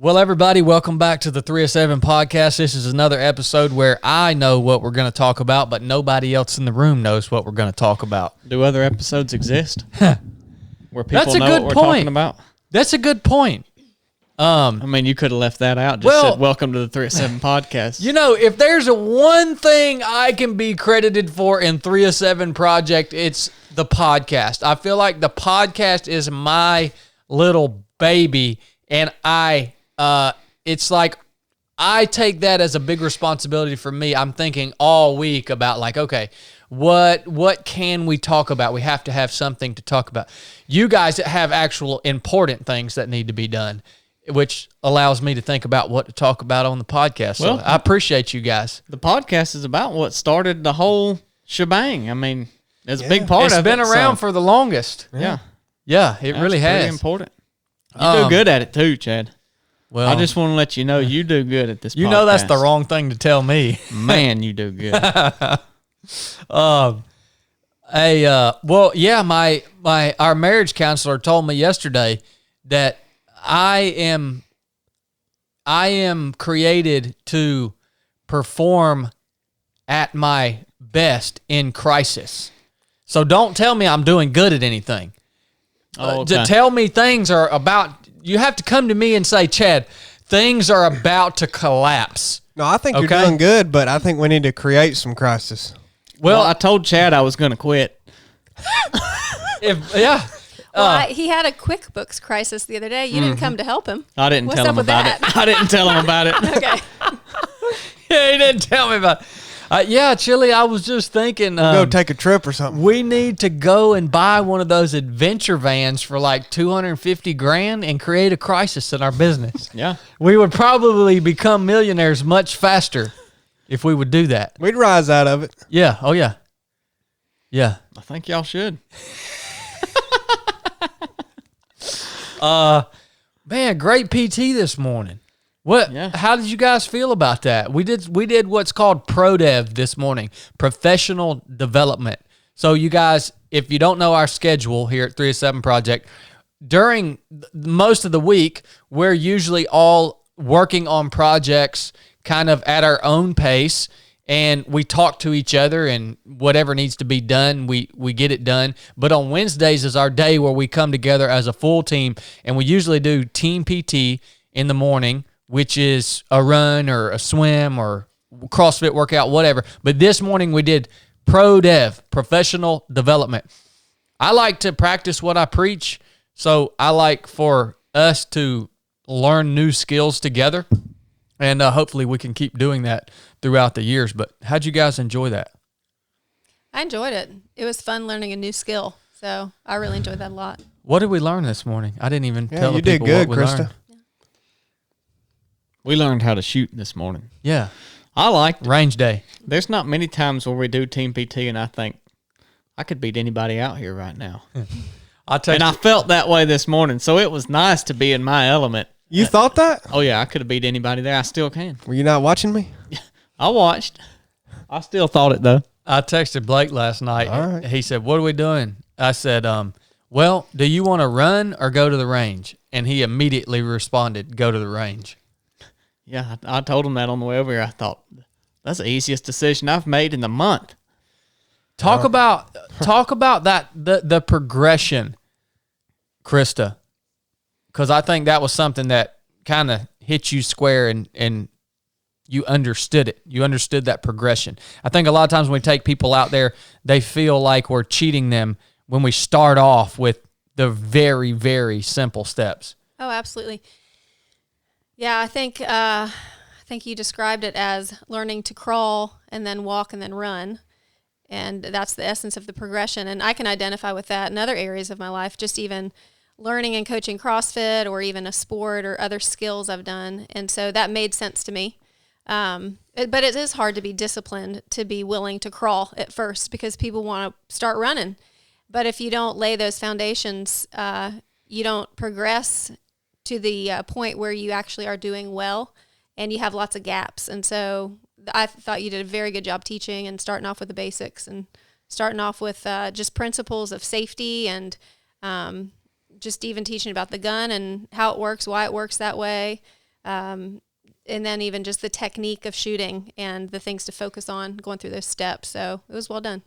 Well, everybody, welcome back to the 307 podcast. This is another episode where I know what we're going to talk about, but nobody else in the room knows what we're going to talk about. Do other episodes exist where people know what we're talking about? That's a good point. I mean, you could have left that out. Just said, welcome to the 307 podcast. You know, if there's one thing I can be credited for in 307 project, it's the podcast. I feel like the podcast is my little baby, and it's like I take that as a big responsibility for me. I'm thinking all week about like, okay, what can we talk about? We have to have something to talk about. You guys have actual important things that need to be done, which allows me to think about what to talk about on the podcast. So I appreciate you guys. The podcast is about what started the whole shebang. I mean, it's a big part of it. It's been around for the longest. Yeah. Yeah, it really has. Pretty important. You do good at it too, Chad. Well, I just want to let you know you do good at this podcast. You know that's the wrong thing to tell me. Man, you do good. Our marriage counselor told me yesterday that I am created to perform at my best in crisis. So don't tell me I'm doing good at anything. To tell me things are about, you have to come to me and say, Chad, things are about to collapse. No, I think you're doing good, but I think we need to create some crisis. Well, I told Chad I was going to quit. He had a QuickBooks crisis the other day. You didn't come to help him. I didn't tell him about it. I didn't tell him about it. Okay. Yeah, he didn't tell me about it. Chili, I was just thinking. Go take a trip or something. We need to go and buy one of those adventure vans for like $250,000 and create a crisis in our business. Yeah. We would probably become millionaires much faster if we would do that. We'd rise out of it. Yeah. Oh, yeah. Yeah. I think y'all should. Man, great PT this morning. What? Yeah. How did you guys feel about that? We did what's called ProDev this morning, professional development. So you guys, if you don't know our schedule here at 307 Project, during most of the week, we're usually all working on projects kind of at our own pace, and we talk to each other, and whatever needs to be done, we get it done. But on Wednesdays is our day where we come together as a full team, and we usually do team PT in the morning, which is a run or a swim or CrossFit workout, whatever. But this morning we did ProDev, professional development. I like to practice what I preach, so I like for us to learn new skills together, and hopefully we can keep doing that throughout the years. But how'd you guys enjoy that? I enjoyed it. It was fun learning a new skill, so I really enjoyed that a lot. What did we learn this morning? I didn't even tell the people good, what we Krista. learned. We learned how to shoot this morning. Yeah. I liked range day. There's not many times where we do team PT and I think I could beat anybody out here right now. I felt that way this morning, so it was nice to be in my element. You thought that? Oh, yeah, I could have beat anybody there. I still can. Were you not watching me? I watched. I still thought it, though. I texted Blake last night. All right. He said, what are we doing? I said, well, do you want to run or go to the range? And he immediately responded, go to the range. Yeah, I told him that on the way over here. I thought, that's the easiest decision I've made in the month. Talk about that, the progression, Krista, because I think that was something that kind of hit you square and you understood it. You understood that progression. I think a lot of times when we take people out there, they feel like we're cheating them when we start off with the very, very simple steps. Oh, absolutely. Yeah, I think you described it as learning to crawl and then walk and then run. And that's the essence of the progression. And I can identify with that in other areas of my life, just even learning and coaching CrossFit or even a sport or other skills I've done. And so that made sense to me. But it is hard to be disciplined, to be willing to crawl at first because people want to start running. But if you don't lay those foundations, you don't progress to the point where you actually are doing well and you have lots of gaps. And so I thought you did a very good job teaching and starting off with the basics and starting off with just principles of safety and just even teaching about the gun and how it works, why it works that way. And then even just the technique of shooting and the things to focus on going through those steps. So it was well done.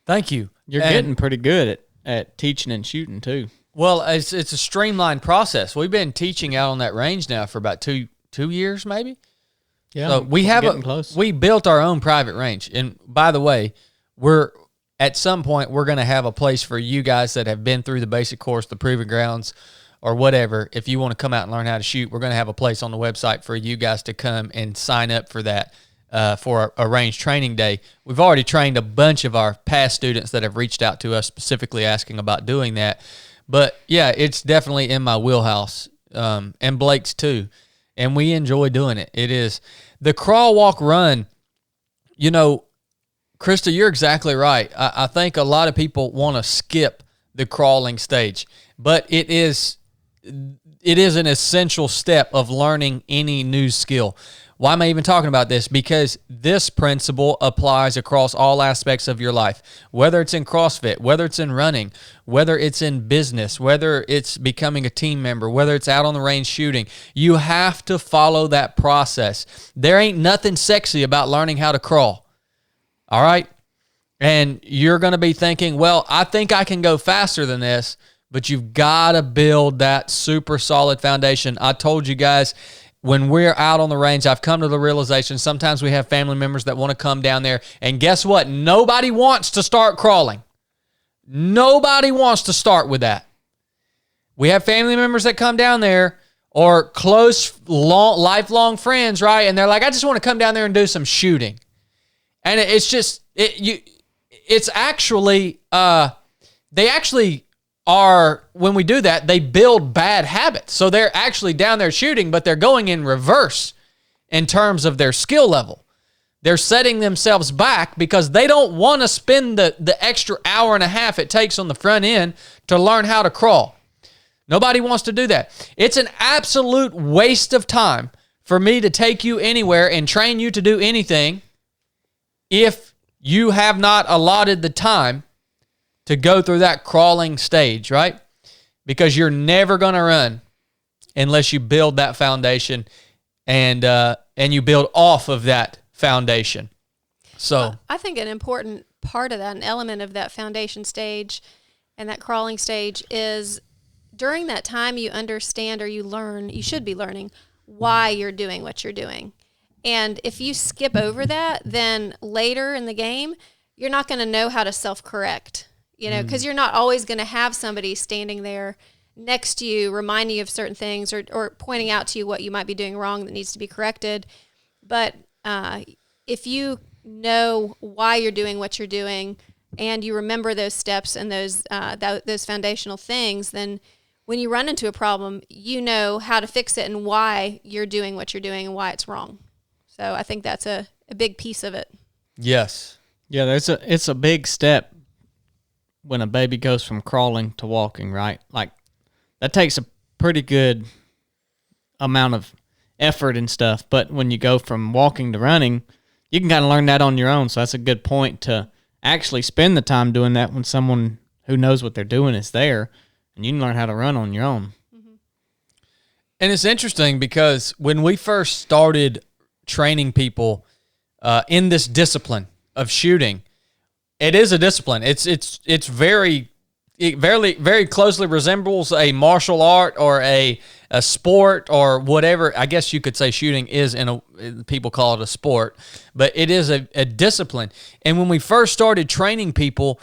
Thank you. You're getting pretty good at teaching and shooting too. Well, it's a streamlined process. We've been teaching out on that range now for about two years, maybe. Yeah. So we built our own private range. And by the way, at some point we're going to have a place for you guys that have been through the basic course, the proving grounds, or whatever. If you want to come out and learn how to shoot, we're going to have a place on the website for you guys to come and sign up for that. For a range training day. We've already trained a bunch of our past students that have reached out to us specifically asking about doing that. But yeah, it's definitely in my wheelhouse, and Blake's too. And we enjoy doing it. It is the crawl, walk, run. You know, Krista, you're exactly right. I think a lot of people want to skip the crawling stage, but it is an essential step of learning any new skill. Why am I even talking about this? Because this principle applies across all aspects of your life, whether it's in CrossFit, whether it's in running, whether it's in business, whether it's becoming a team member, whether it's out on the range shooting. You have to follow that process. There ain't nothing sexy about learning how to crawl, all right? And you're going to be thinking, well, I think I can go faster than this, but you've got to build that super solid foundation. I told you guys, when we're out on the range, I've come to the realization sometimes we have family members that want to come down there, and guess what? Nobody wants to start crawling. Nobody wants to start with that. We have family members that come down there, or close, lifelong friends, right? And they're like, I just want to come down there and do some shooting. And it's actually, they actually are, when we do that, they build bad habits. So they're actually down there shooting, but they're going in reverse in terms of their skill level. They're setting themselves back because they don't want to spend the extra hour and a half it takes on the front end to learn how to crawl. Nobody wants to do that. It's an absolute waste of time for me to take you anywhere and train you to do anything if you have not allotted the time to go through that crawling stage, right? Because you're never going to run unless you build that foundation and you build off of that foundation. So I think an important part of that, an element of that foundation stage and that crawling stage is during that time you understand or you learn, you should be learning why you're doing what you're doing. And if you skip over that, then later in the game, you're not going to know how to self-correct. You know, because you're not always going to have somebody standing there next to you, reminding you of certain things or pointing out to you what you might be doing wrong that needs to be corrected. But if you know why you're doing what you're doing and you remember those steps and those foundational things, then when you run into a problem, you know how to fix it and why you're doing what you're doing and why it's wrong. So I think that's a big piece of it. Yes. Yeah, it's a big step when a baby goes from crawling to walking, right? Like, that takes a pretty good amount of effort and stuff. But when you go from walking to running, you can kind of learn that on your own. So that's a good point to actually spend the time doing that when someone who knows what they're doing is there, and you can learn how to run on your own. Mm-hmm. And it's interesting because when we first started training people in this discipline of shooting, it is a discipline. It's very closely resembles a martial art or a sport or whatever. I guess you could say shooting is people call it a sport, but it is a discipline. And when we first started training people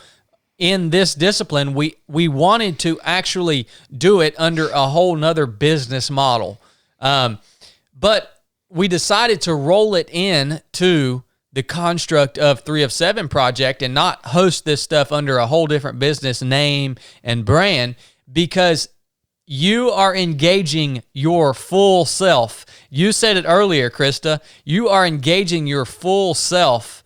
in this discipline, we wanted to actually do it under a whole nother business model. But we decided to roll it in to the construct of 3 of 7 project and not host this stuff under a whole different business name and brand, because you are engaging your full self. You said it earlier, Krista. You are engaging your full self,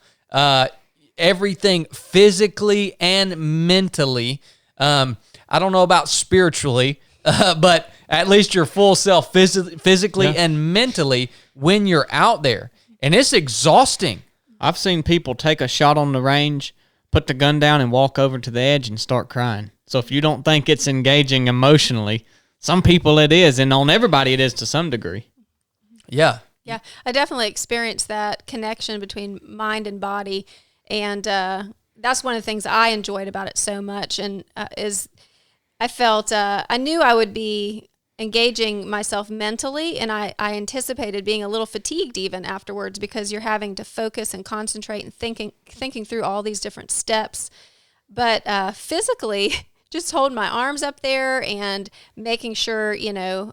everything physically and mentally. I don't know about spiritually, but at least your full self physically and mentally when you're out there. And it's exhausting. I've seen people take a shot on the range, put the gun down, and walk over to the edge and start crying. So if you don't think it's engaging emotionally, some people it is, and on everybody it is to some degree. Yeah. Yeah, I definitely experienced that connection between mind and body, and that's one of the things I enjoyed about it so much. And is I felt I knew I would be engaging myself mentally, and I anticipated being a little fatigued even afterwards, because you're having to focus and concentrate and thinking through all these different steps. But physically, just holding my arms up there and making sure,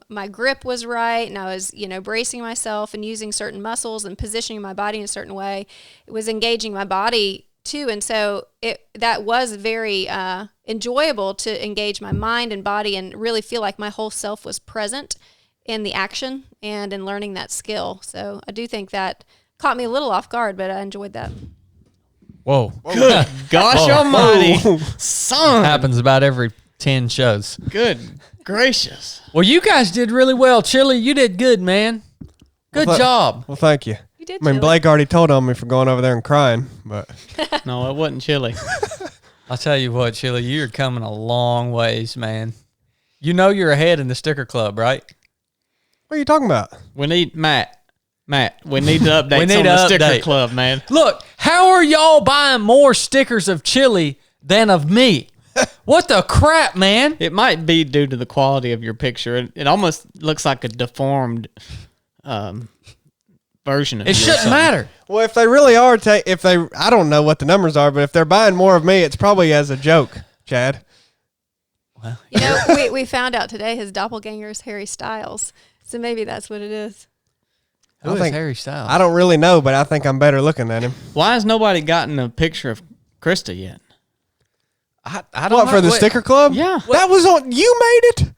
my grip was right, and I was, bracing myself and using certain muscles and positioning my body in a certain way. It was engaging my body too. And so that was very enjoyable to engage my mind and body and really feel like my whole self was present in the action and in learning that skill. So I do think that caught me a little off guard, but I enjoyed that. Whoa. Good gosh almighty. Son. Happens about every 10 shows. Good gracious. Well, you guys did really well. Chili, you did good, man. Good job. Well, thank you. You did. I mean, Chili. Blake already told on me for going over there and crying, but No, it wasn't chili. I'll tell you what, Chili, you're coming a long ways, man. You know you're ahead in the sticker club, right? what are you talking about? We need Matt, we need to update We need on to the sticker update. club, man. Look, how are y'all buying more stickers of Chili than of me? What the crap, man? It might be due to the quality of your picture. It almost looks like a deformed version of It you or shouldn't something. matter. Well, if they really are, I don't know what the numbers are, but if they're buying more of me, it's probably as a joke, Chad. We found out today his doppelganger is Harry Styles. So maybe that's what it is. Who is Harry Styles? I don't really know, but I think I'm better looking than him. Why has nobody gotten a picture of Krista yet? I don't What, know. for the Wait, sticker club? Yeah. That was on, you made it?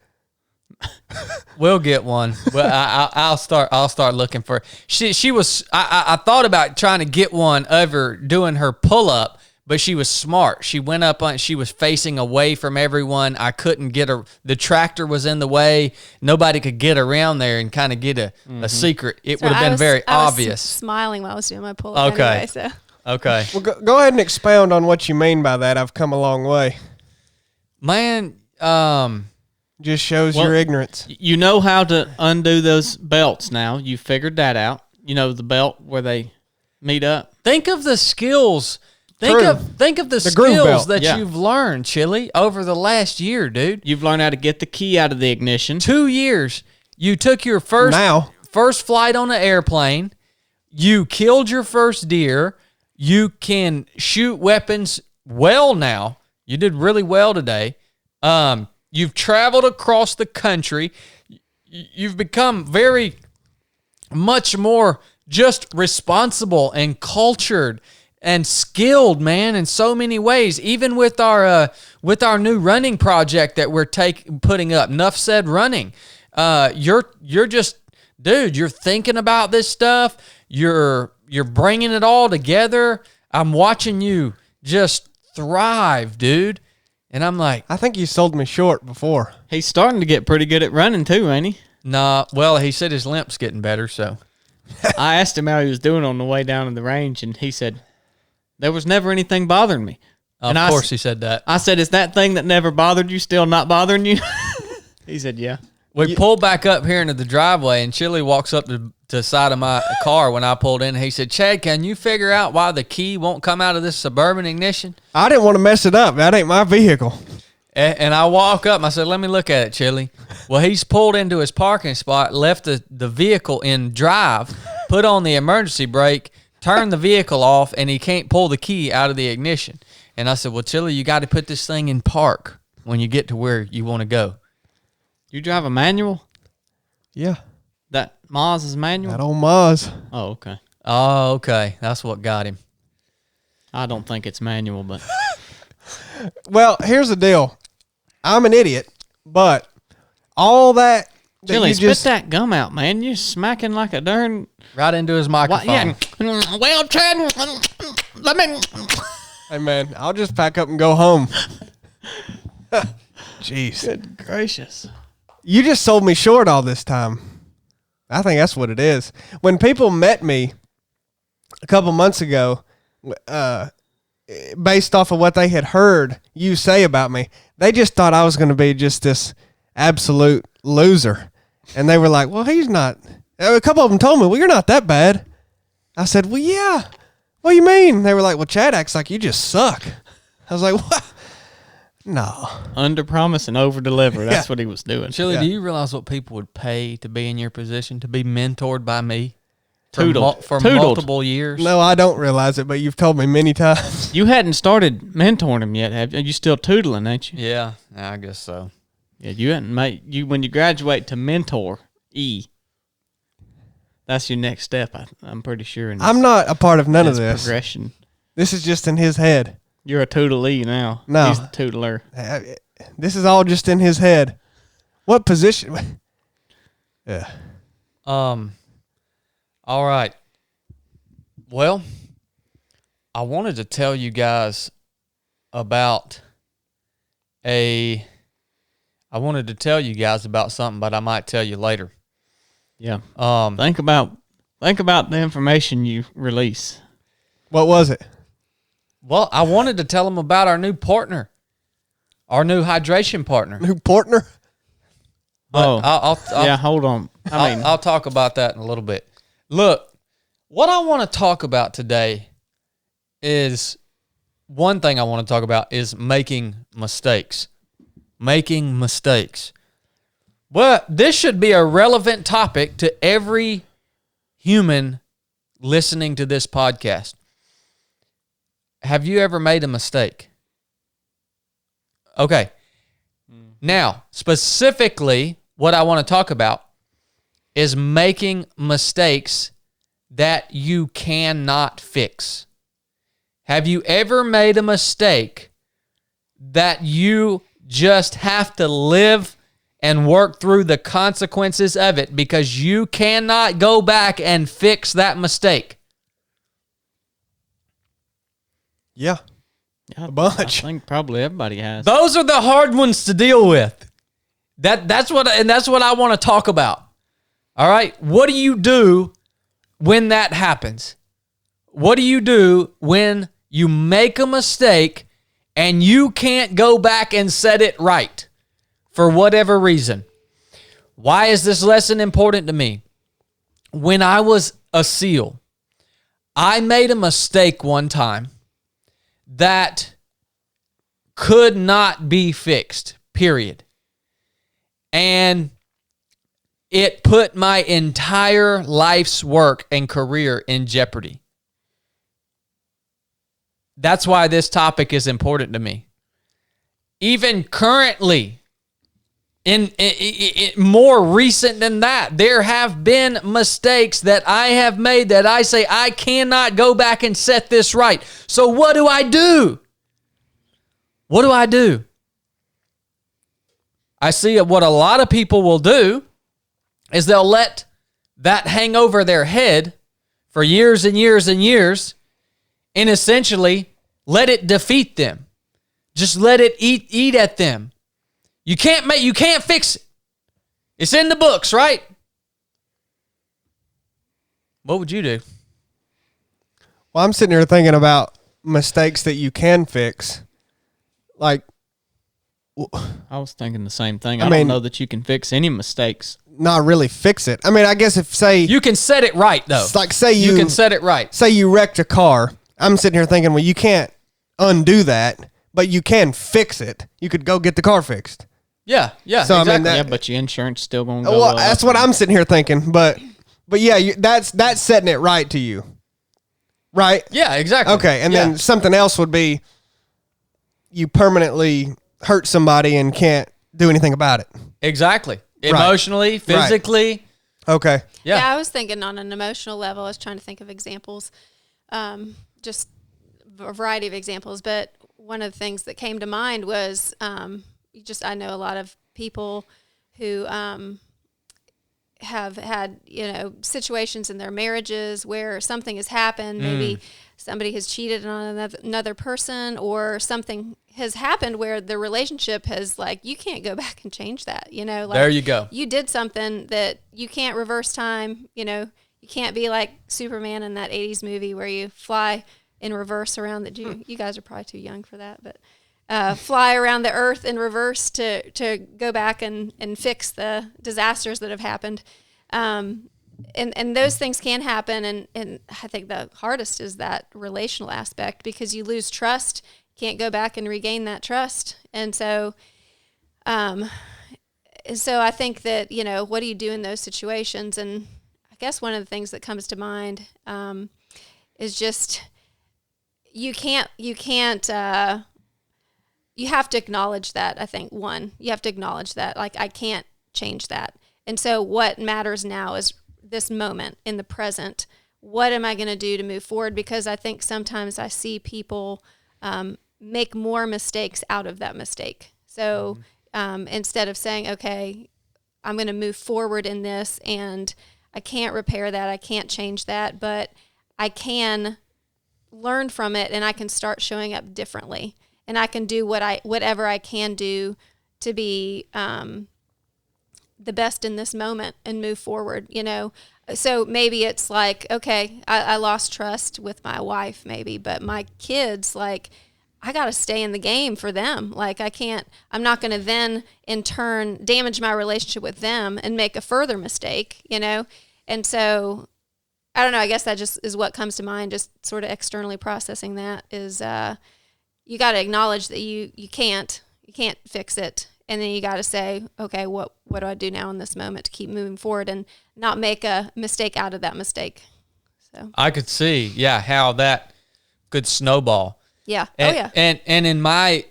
We'll get one. Well, I'll start looking for. She was. I thought about trying to get one over doing her pull up, but she was smart. She went up on. She was facing away from everyone. I couldn't get her. The tractor was in the way. Nobody could get around there and kind of get a secret. It would have been very I was obvious. smiling while I was doing my pull up. Okay. Anyway, so. Okay, Well, go ahead and expound on what you mean by that. I've come a long way. man. Just shows Well, your ignorance. You know how to undo those belts now. You figured that out. You know the belt where they meet up. Think of the skills. Think True. of the groove skills belt. that Yeah. you've learned, Chili, over the last year, dude. You've learned how to get the key out of the ignition. 2 years. You took your first flight on an airplane. You killed your first deer. You can shoot weapons well now. You did really well today. You've traveled across the country. You've become very much more just responsible and cultured and skilled, man, in so many ways. Even with our new running project that we're putting up, Nuff Said running. You're just, dude. You're thinking about this stuff. You're bringing it all together. I'm watching you just thrive, dude. And I'm like, I think you sold me short before. He's starting to get pretty good at running too, ain't he? nah. Well, he said his limp's getting better, so. I asked him how he was doing on the way down to the range, and he said, there was never anything bothering me. Of course he said that. I said, is that thing that never bothered you still not bothering you? He said, yeah. We pulled back up here into the driveway, and Chili walks up to the side of my car when I pulled in. And he said, Chad, can you figure out why the key won't come out of this Suburban ignition? I didn't want to mess it up. That ain't my vehicle. And I walk up, and I said, let me look at it, Chili. Well, he's pulled into his parking spot, left the vehicle in drive, put on the emergency brake, turned the vehicle off, and he can't pull the key out of the ignition. And I said, well, Chili, you got to put this thing in park when you get to where you want to go. You drive a manual? Yeah. That Maz is manual? That old Maz. Oh, okay. Oh, okay. That's what got him. I don't think it's manual, but Well, here's the deal. I'm an idiot, but all that Chili, you spit just that gum out, man. You're smacking like a darn. Right into his microphone. Yeah. Well, Chad, let me. Hey man, I'll just pack up and go home. Jeez. Good gracious. You just sold me short all this time. I think that's what it is. When people met me a couple months ago, based off of what they had heard you say about me, they just thought I was going to be just this absolute loser. And they were like, well, he's not. A couple of them told me, well, you're not that bad. I said, well, yeah. What do you mean? They were like, well, Chad acts like you just suck. I was like, what? No. Under promise and over deliver. That's what he was doing. Chili, do you realize what people would pay to be in your position, to be mentored by me for multiple years? No, I don't realize it, but you've told me many times. You hadn't started mentoring him yet, have you? You still tootling, ain't you? Yeah, I guess so. Yeah, you hadn't when you graduate to mentor that's your next step. I'm pretty sure. I'm not a part of none of this progression. This is just in his head. You're a tootlee now. No, he's the tootler. This is all just in his head. What position? Yeah. All right. Well, I wanted to tell you guys about something, but I might tell you later. Yeah. Think about the information you release. What was it? Well, I wanted to tell them about our new partner, our new hydration partner. New partner? But I'll hold on. I'll talk about that in a little bit. Look, what I want to talk about today is one thing I want to talk about is making mistakes. Making mistakes. Well, this should be a relevant topic to every human listening to this podcast. Have you ever made a mistake? Okay. Now, specifically, what I want to talk about is making mistakes that you cannot fix. Have you ever made a mistake that you just have to live and work through the consequences of it because you cannot go back and fix that mistake? Yeah. A bunch. I think probably everybody has. Those are the hard ones to deal with. That's what I want to talk about. All right? What do you do when that happens? What do you do when you make a mistake and you can't go back and set it right for whatever reason? Why is this lesson important to me? When I was a SEAL, I made a mistake one time that could not be fixed, period. And it put my entire life's work and career in jeopardy. That's why this topic is important to me. Even currently, in more recent than that, there have been mistakes that I have made that I say I cannot go back and set this right. So what do I do? What do I do? I see what a lot of people will do is they'll let that hang over their head for years and years and years and essentially let it defeat them. Just let it eat at them. You can't fix it. It's in the books, right? What would you do? Well, I'm sitting here thinking about mistakes that you can fix. Like, I was thinking the same thing. I don't know that you can fix any mistakes. Not really fix it. I mean, I guess if, say... You can set it right, though. Like, say you can set it right. Say you wrecked a car. I'm sitting here thinking, well, you can't undo that, but you can fix it. You could go get the car fixed. Yeah, so, exactly. I mean, but your insurance still going to go well, up. that's what I'm sitting here thinking. But yeah, that's setting it right to you. Right? Yeah, exactly. Okay, and then something else would be you permanently hurt somebody and can't do anything about it. Exactly. Emotionally, physically. Right. Okay. Yeah, I was thinking on an emotional level. I was trying to think of examples, just a variety of examples. But one of the things that came to mind was I know a lot of people who have had, situations in their marriages where something has happened. Maybe somebody has cheated on another person, or something has happened where the relationship has, like, you can't go back and change that, like, there you go. You did something that you can't reverse time, you can't be like Superman in that 80s movie where you fly in reverse around you guys are probably too young for that, but fly around the earth in reverse to go back and fix the disasters that have happened. And those things can happen. And I think the hardest is that relational aspect, because you lose trust, can't go back and regain that trust. And so I think that, what do you do in those situations? And I guess one of the things that comes to mind is just, you have to acknowledge that. I think you have to acknowledge that, like, I can't change that. And so what matters now is this moment in the present. What am I going to do to move forward? Because I think sometimes I see people make more mistakes out of that mistake. So instead of saying, okay, I'm going to move forward in this, and I can't repair that, I can't change that, but I can learn from it, and I can start showing up differently, and I can do whatever I can do to be the best in this moment and move forward, So maybe it's like, okay, I lost trust with my wife maybe, but my kids, like, I got to stay in the game for them. Like, I'm not going to then in turn damage my relationship with them and make a further mistake, And so I don't know, I guess that just is what comes to mind, just sort of externally processing that is, you got to acknowledge that you can't fix it. And then you got to say, okay, what do I do now in this moment to keep moving forward and not make a mistake out of that mistake? So I could see, how that could snowball. Yeah. And in my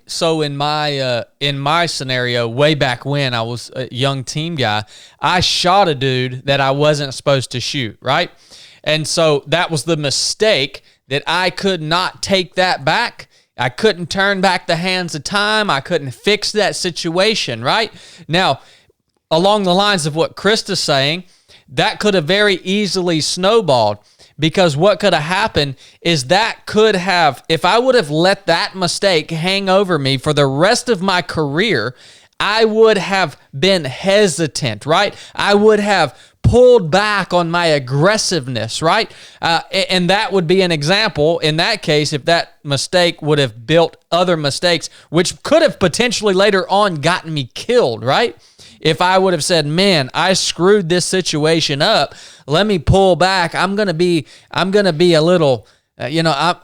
scenario, way back when I was a young team guy, I shot a dude that I wasn't supposed to shoot, right? And so that was the mistake that I could not take that back. I couldn't turn back the hands of time. I couldn't fix that situation, right? Now, along the lines of what Krista's saying, that could have very easily snowballed, because what could have happened is that could have, if I would have let that mistake hang over me for the rest of my career, I would have been hesitant, right? I would have pulled back on my aggressiveness, right? And that would be an example in that case, if that mistake would have built other mistakes, which could have potentially later on gotten me killed, right? If I would have said, man, I screwed this situation up, let me pull back. I'm going to be a little, I'm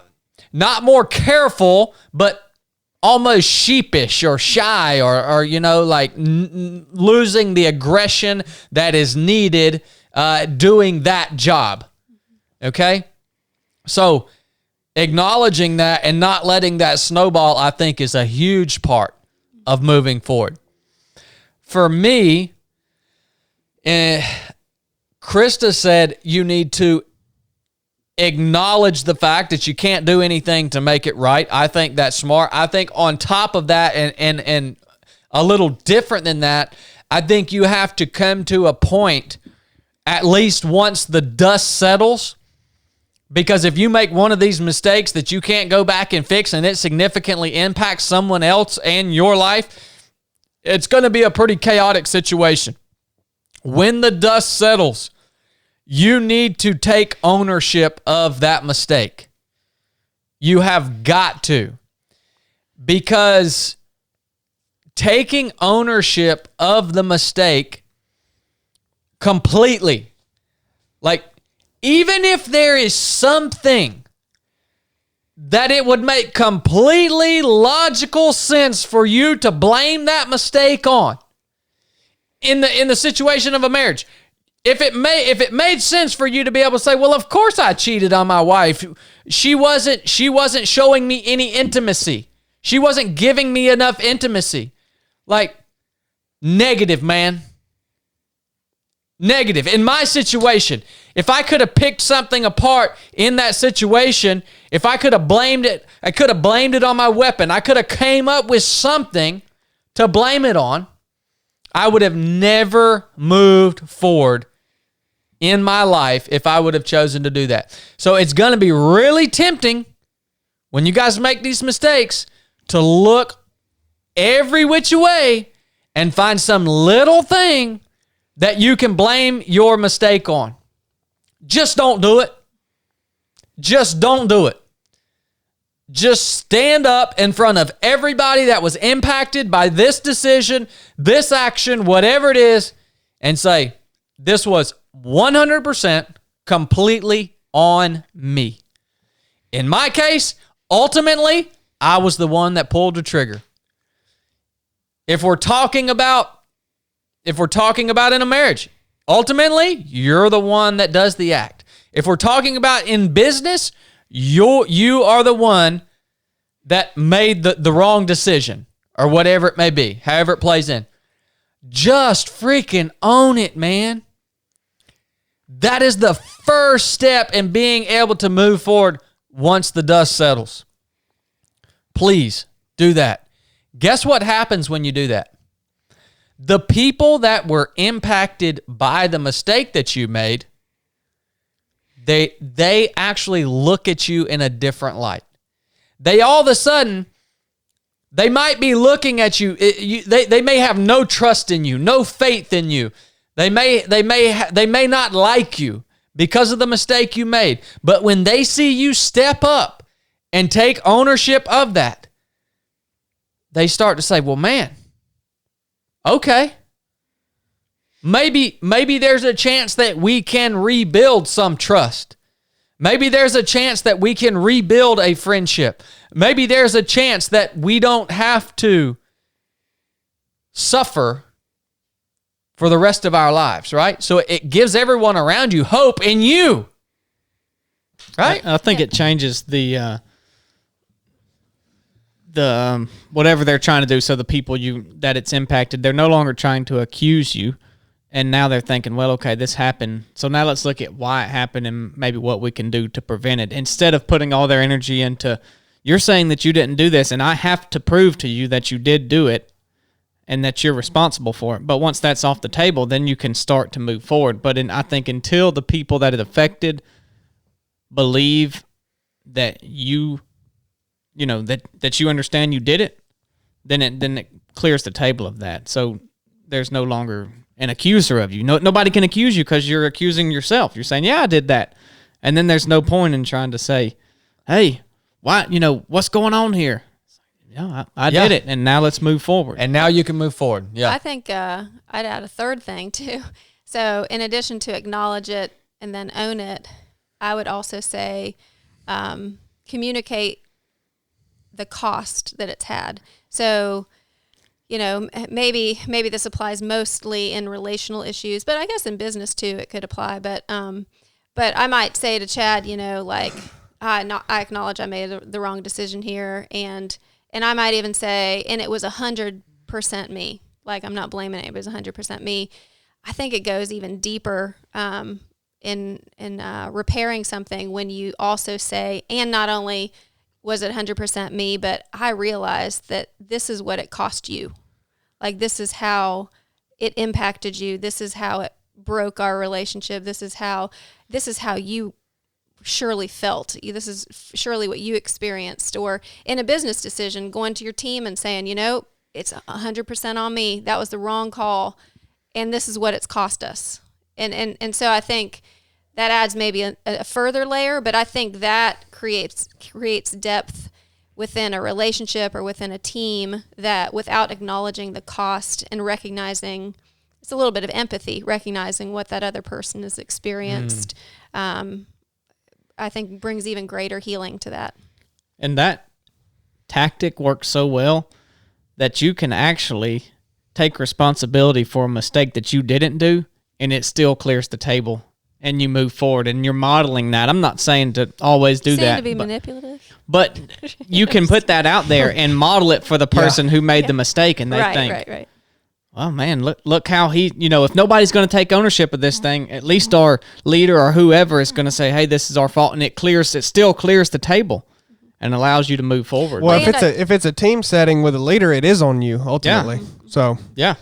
not more careful, but almost sheepish or shy or losing the aggression that is needed doing that job. Okay? So acknowledging that and not letting that snowball, I think, is a huge part of moving forward. For me, Krista said you need to acknowledge the fact that you can't do anything to make it right. I think that's smart. I think on top of that, and a little different than that, I think you have to come to a point, at least once the dust settles, because if you make one of these mistakes that you can't go back and fix and it significantly impacts someone else and your life, it's going to be a pretty chaotic situation. When the dust settles, you need to take ownership of that mistake. You have got to. Because taking ownership of the mistake completely, like, even if there is something that it would make completely logical sense for you to blame that mistake on in the situation of a marriage. If it made sense for you to be able to say, well, of course I cheated on my wife. She wasn't showing me any intimacy. She wasn't giving me enough intimacy. Like, negative, man. Negative. In my situation, if I could have picked something apart in that situation, if I could have blamed it, I could have blamed it on my weapon. I could have came up with something to blame it on. I would have never moved forward in my life if I would have chosen to do that. So it's going to be really tempting when you guys make these mistakes to look every which way and find some little thing that you can blame your mistake on. Just don't do it. Just don't do it. just stand up in front of everybody that was impacted by this decision, this action, whatever it is, and say, this was 100% completely on me. In my case, ultimately, I was the one that pulled the trigger. If we're talking about in a marriage, ultimately, you're the one that does the act. If we're talking about in business, you are the one that made the wrong decision or whatever it may be, however it plays in. Just freaking own it, man. That is the first step in being able to move forward once the dust settles. Please do that. Guess what happens when you do that? The people that were impacted by the mistake that you made, they actually look at you in a different light. They all of a sudden, they might be looking at you. They may have no trust in you, no faith in you. They may not like you because of the mistake you made. But when they see you step up and take ownership of that, they start to say, well, man, okay, maybe there's a chance that we can rebuild some trust. Maybe there's a chance that we can rebuild a friendship. Maybe there's a chance that we don't have to suffer for the rest of our lives, right? So it gives everyone around you hope in you, right? I think it changes the whatever they're trying to do. So the people that it's impacted, they're no longer trying to accuse you. And now they're thinking, well, okay, this happened. So now let's look at why it happened and maybe what we can do to prevent it. Instead of putting all their energy into, you're saying that you didn't do this, and I have to prove to you that you did do it and that you're responsible for it. But once that's off the table, then you can start to move forward. But I think until the people that it affected believe that that you understand you did it, then it clears the table of that. So there's no longer an accuser of you. Nobody can accuse you because you're accusing yourself. You're saying, yeah, I did that. And then there's no point in trying to say, hey, why, what's going on here? Yeah, I did it, and now let's move forward. And now you can move forward. Yeah. I think I'd add a third thing, too. So in addition to acknowledge it and then own it, I would also say communicate the cost that it's had. So, maybe this applies mostly in relational issues, but I guess in business too it could apply. But I might say to Chad, I acknowledge I made the wrong decision here, and I might even say, and it was 100% me. Like, I'm not blaming it; it was 100% me. I think it goes even deeper in repairing something when you also say, and not only was it 100% me, but I realized that this is what it cost you. Like, this is how it impacted you. This is how it broke our relationship. This is how you surely felt. This is surely what you experienced. Or in a business decision, going to your team and saying, it's 100% on me. That was the wrong call. And this is what it's cost us. And so I think that adds maybe a further layer, but I think that creates depth within a relationship or within a team, that without acknowledging the cost and recognizing, it's a little bit of empathy, recognizing what that other person has experienced, I think brings even greater healing to that. And that tactic works so well that you can actually take responsibility for a mistake that you didn't do, and it still clears the table. And you move forward, and you're modeling that. I'm not saying to always do that. To be manipulative. But you can put that out there and model it for the person who made the mistake, and they think, right. well, man, look how he, if nobody's going to take ownership of this thing, at least our leader or whoever is going to say, hey, this is our fault, and it still clears the table and allows you to move forward. Well, if it's a team setting with a leader, it is on you ultimately. Yeah. So yeah.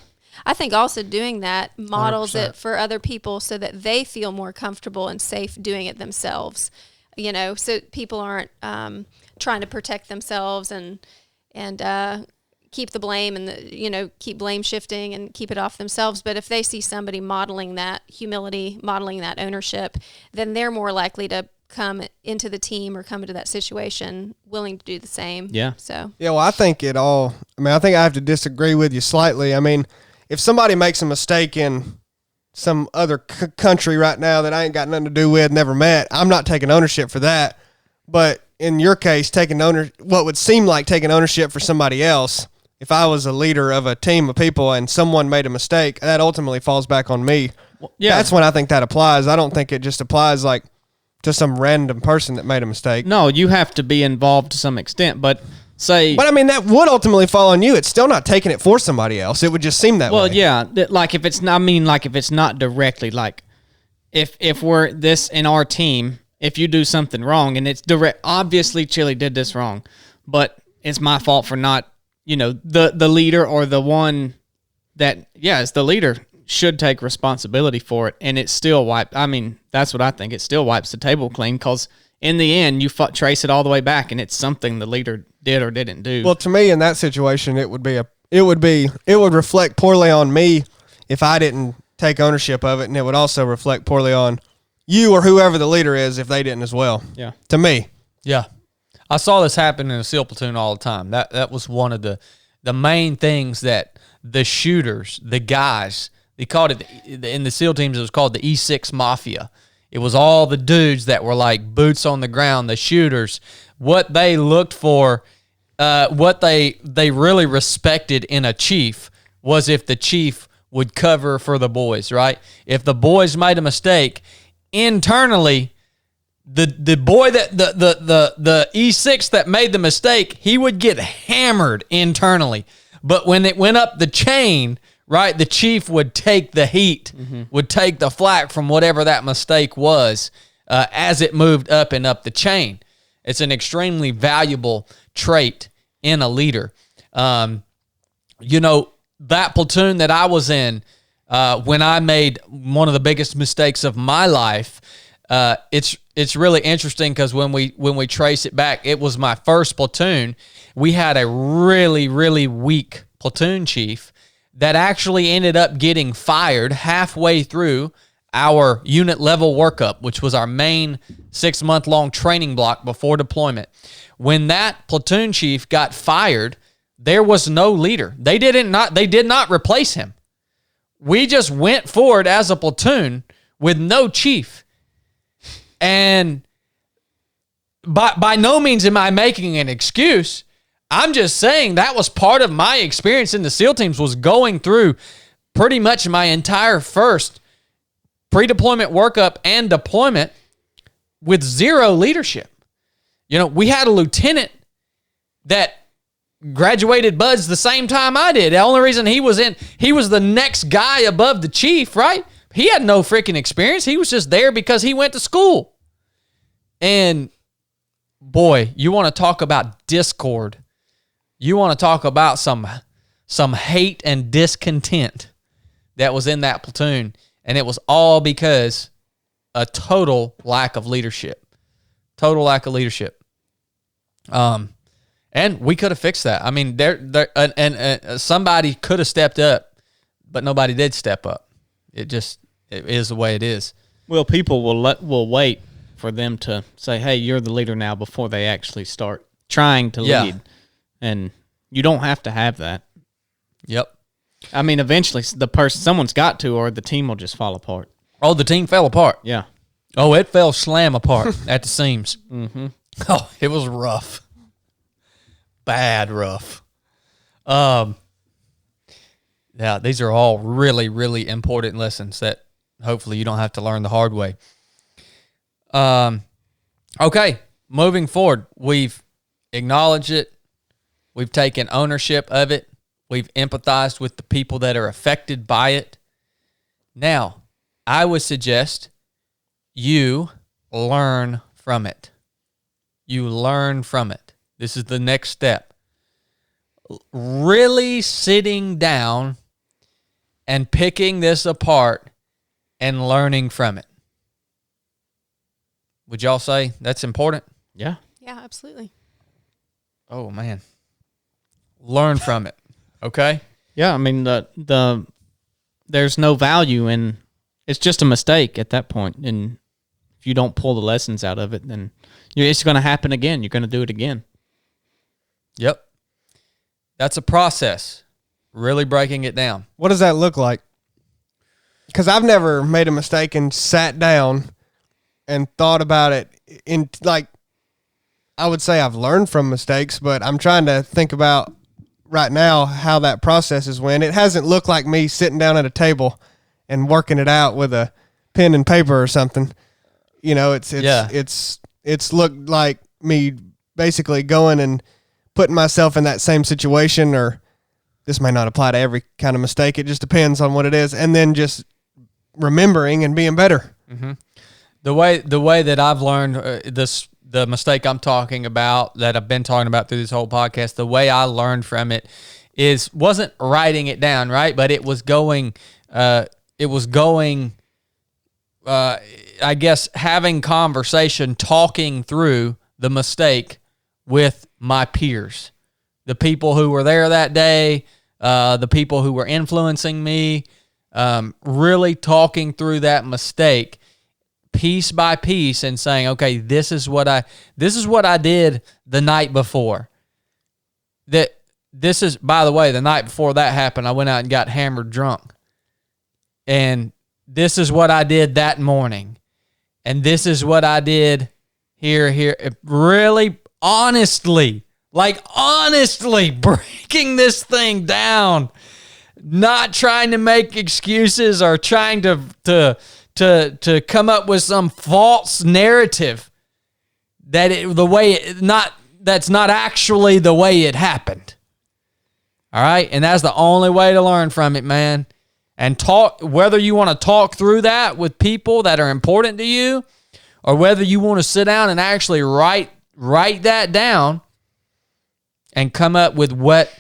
I think also doing that models 100%. It for other people so that they feel more comfortable and safe doing it themselves, so people aren't trying to protect themselves and keep the blame and keep blame shifting and keep it off themselves. But if they see somebody modeling that humility, modeling that ownership, then they're more likely to come into the team or come into that situation willing to do the same. Yeah. So. Yeah, well, I think I think I have to disagree with you slightly. I mean, if somebody makes a mistake in some other country right now that I ain't got nothing to do with, never met, I'm not taking ownership for that. But in your case, what would seem like taking ownership for somebody else, if I was a leader of a team of people and someone made a mistake, that ultimately falls back on me. Well, yeah. That's when I think that applies. I don't think it just applies like to some random person that made a mistake. No, you have to be involved to some extent, but I mean, that would ultimately fall on you. It's still not taking it for somebody else. It would just seem that way. Well, yeah, like if it's not directly, like if we're this in our team, if you do something wrong and it's direct, obviously Chili did this wrong, but it's my fault for not, the leader or the one that, it's the leader should take responsibility for it, and it still that's what I think. It still wipes the table clean because in the end, you trace it all the way back, and it's something the leader did or didn't do. Well, to me, in that situation, it would reflect poorly on me if I didn't take ownership of it, and it would also reflect poorly on you or whoever the leader is if they didn't as well. Yeah. To me. Yeah. I saw this happen in a SEAL platoon all the time. That was one of the main things that the shooters, the guys, they called it, in the SEAL teams, it was called the E6 Mafia. It was all the dudes that were like boots on the ground, the shooters. What they looked for, what they really respected in a chief was if the chief would cover for the boys, right? If the boys made a mistake, internally, the boy that the E6 that made the mistake, he would get hammered internally. But when it went up the chain, right, the chief would take the heat, would take the flack from whatever that mistake was as it moved up and up the chain. It's an extremely valuable trait in a leader. That platoon that I was in, when I made one of the biggest mistakes of my life, it's really interesting because when we trace it back, it was my first platoon. We had a really, really weak platoon chief that actually ended up getting fired halfway through our unit level workup, which was our main 6-month-long training block before deployment. When that platoon chief got fired, there was no leader. They did not replace him. We just went forward as a platoon with no chief. And by no means am I making an excuse. I'm just saying that was part of my experience in the SEAL teams, was going through pretty much my entire first pre-deployment workup and deployment with zero leadership. We had a lieutenant that graduated buds the same time I did. The only reason he was the next guy above the chief, right? He had no freaking experience. He was just there because he went to school. And boy, you want to talk about discord. You want to talk about some hate and discontent that was in that platoon. And it was all because a total lack of leadership. Total lack of leadership. And we could have fixed that. I mean, somebody could have stepped up, but nobody did step up. It is the way it is. Well, people will wait for them to say, "Hey, you're the leader now," before they actually start trying to lead. And you don't have to have that. Yep. I mean, eventually someone's got to, or the team will just fall apart. Oh, the team fell apart. Yeah. Oh, it fell slam apart at the seams. Mm-hmm. Oh, it was rough. Bad rough. Yeah, these are all really, really important lessons that hopefully you don't have to learn the hard way. Okay, moving forward, we've acknowledged it. We've taken ownership of it. We've empathized with the people that are affected by it. Now, I would suggest you learn from it. You learn from it. This is the next step. Really sitting down and picking this apart and learning from it. Would y'all say that's important? Yeah. Yeah, absolutely. Oh, man. Learn from it. Okay. Yeah, I mean there's no value in it's just a mistake at that point, and if you don't pull the lessons out of it, then it's going to happen again. You're going to do it again. Yep. That's a process. Really breaking it down. What does that look like? Because I've never made a mistake and sat down and thought about it in like, I would say I've learned from mistakes, but I'm trying to think about right now how that process is when it hasn't looked like me sitting down at a table and working it out with a pen and paper or something. You know, it's looked like me basically going and putting myself in that same situation, or this may not apply to every kind of mistake. It just depends on what it is. And then just remembering and being better. Mm-hmm. The way that I've learned the mistake I'm talking about, that I've been talking about through this whole podcast, the way I learned from it wasn't writing it down, right? But it was going, I guess, having conversation, talking through the mistake with my peers, the people who were there that day, the people who were influencing me, really talking through that mistake piece by piece and saying, okay, this is what I did the night before. This is, by the way, the night before that happened, I went out and got hammered drunk. And this is what I did that morning. And this is what I did here. Really honestly breaking this thing down, not trying to make excuses or trying to come up with some false narrative that's not actually the way it happened. All right? And that's the only way to learn from it, man. And talk, whether you want to talk through that with people that are important to you, or whether you want to sit down and actually write that down and come up with what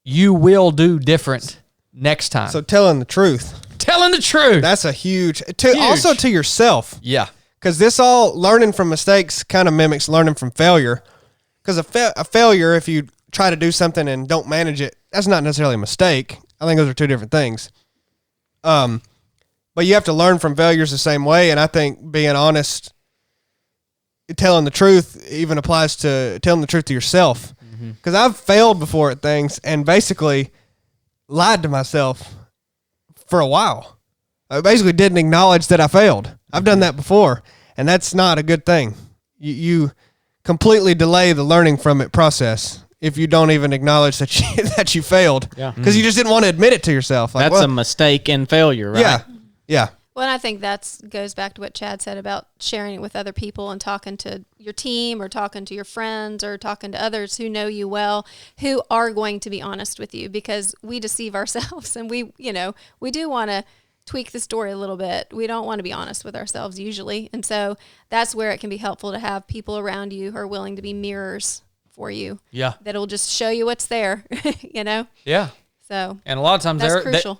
you will do different next time. So telling the truth. Telling the truth. That's a huge. Also to yourself. Yeah. Because this all, learning from mistakes kind of mimics learning from failure. Because a failure, if you try to do something and don't manage it, that's not necessarily a mistake. I think those are two different things. But you have to learn from failures the same way. And I think being honest, telling the truth even applies to telling the truth to yourself. Because I've failed before at things and basically lied to myself for a while. I basically didn't acknowledge that I failed. I've done that before, and that's not a good thing. You completely delay the learning from it process if you don't even acknowledge that you failed. Yeah. Because you just didn't want to admit it to yourself. Like, that's a mistake and failure, right? Yeah. Yeah. Well, and I think that goes back to what Chad said about sharing it with other people and talking to your team or talking to your friends or talking to others who know you well, who are going to be honest with you, because we deceive ourselves and we do want to tweak the story a little bit. We don't want to be honest with ourselves usually. And so that's where it can be helpful to have people around you who are willing to be mirrors for you. Yeah. That'll just show you what's there, Yeah. So, and a lot of times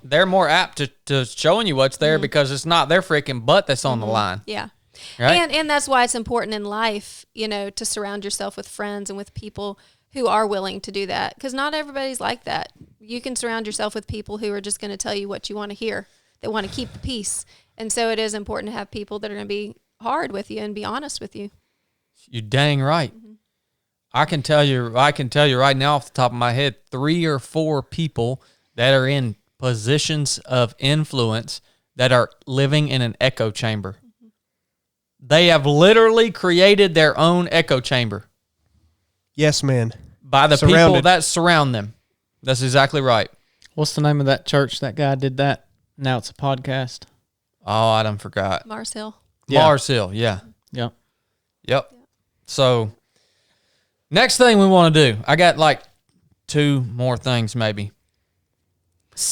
they're more apt to showing you what's there because it's not their freaking butt that's on the line. Yeah. Right? And that's why it's important in life, to surround yourself with friends and with people who are willing to do that, because not everybody's like that. You can surround yourself with people who are just going to tell you what you want to hear, that want to keep the peace. And so it is important to have people that are going to be hard with you and be honest with you. You're dang right. Mm-hmm. I can tell you right now off the top of my head, 3 or 4 people that are in positions of influence that are living in an echo chamber. Mm-hmm. They have literally created their own echo chamber. Yes, man. By the people that surround them. That's exactly right. What's the name of that church that guy did that? Now it's a podcast. Oh, I done forgot. Mars Hill. Yeah. Mars Hill, yeah. Yep. So, next thing we want to do, I got like 2 more things maybe.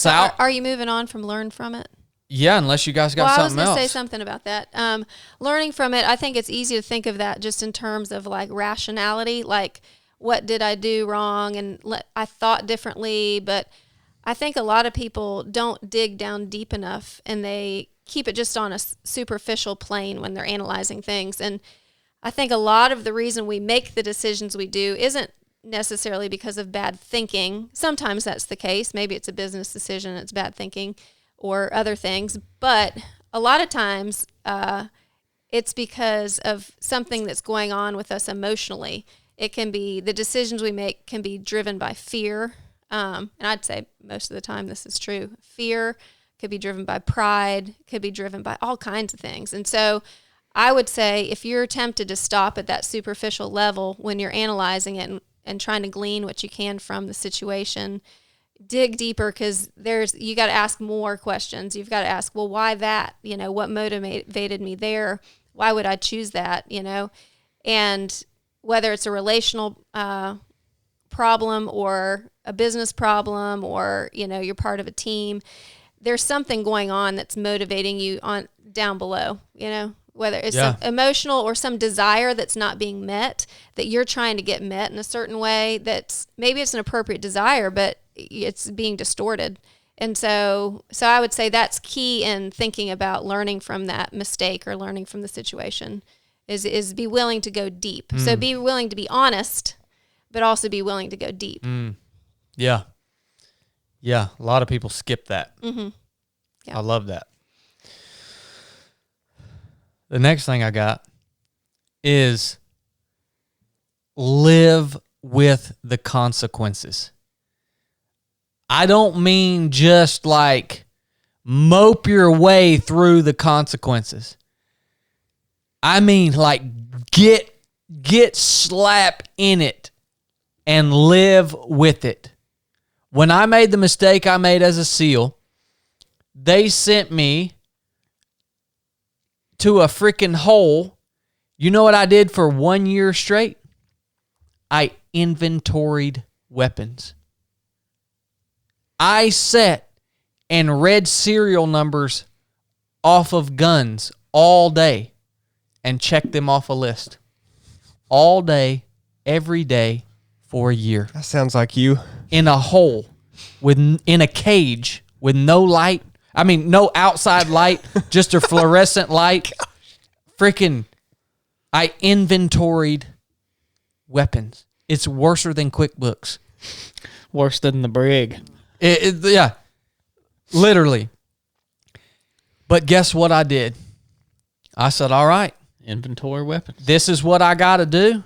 Are you moving on from learn from it? Yeah, unless you guys got something else. I was going to say something about that. Learning from it, I think it's easy to think of that just in terms of like rationality, like what did I do wrong and I thought differently, but I think a lot of people don't dig down deep enough and they keep it just on a superficial plane when they're analyzing things. And I think a lot of the reason we make the decisions we do isn't necessarily because of bad thinking. Sometimes that's the case. Maybe it's a business decision, it's bad thinking or other things. But a lot of times it's because of something that's going on with us emotionally. It can be the decisions we make can be driven by fear. And I'd say most of the time this is true. Fear could be driven by pride, could be driven by all kinds of things. And so I would say if you're tempted to stop at that superficial level when you're analyzing it and trying to glean what you can from the situation, dig deeper, because you got to ask more questions. You've got to ask, well, why that? What motivated me there? Why would I choose that? And whether it's a relational problem or a business problem or, you're part of a team, there's something going on that's motivating you on down below, whether it's some emotional or some desire that's not being met, that you're trying to get met in a certain way that's maybe it's an appropriate desire, but it's being distorted. And so I would say that's key in thinking about learning from that mistake or learning from the situation is be willing to go deep. So be willing to be honest, but also be willing to go deep. Yeah. Yeah. A lot of people skip that. Mm-hmm. Yeah. I love that. The next thing I got is live with the consequences. I don't mean just like mope your way through the consequences. I mean like get slap in it and live with it. When I made the mistake I made as a SEAL, they sent me to a freaking hole. You know what I did for 1 year straight? I inventoried weapons. I sat and read serial numbers off of guns all day and checked them off a list. All day, every day for a year. That sounds like you. In a hole, in a cage with no light. I mean, no outside light, just a fluorescent light. Freaking, I inventoried weapons. It's worse than QuickBooks. Worse than the brig. Yeah, literally. But guess what I did? I said, all right. Inventory weapons. This is what I got to do.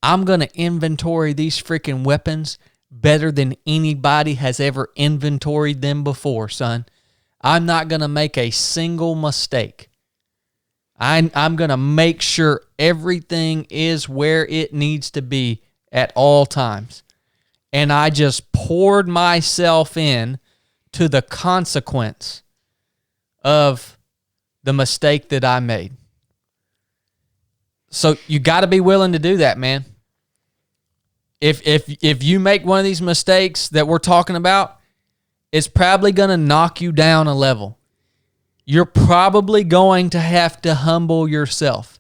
I'm going to inventory these freaking weapons better than anybody has ever inventoried them before, son. I'm not going to make a single mistake. I'm going to make sure everything is where it needs to be at all times. And I just poured myself in to the consequence of the mistake that I made. So you got to be willing to do that, man. If you make one of these mistakes that we're talking about, it's probably going to knock you down a level. You're probably going to have to humble yourself.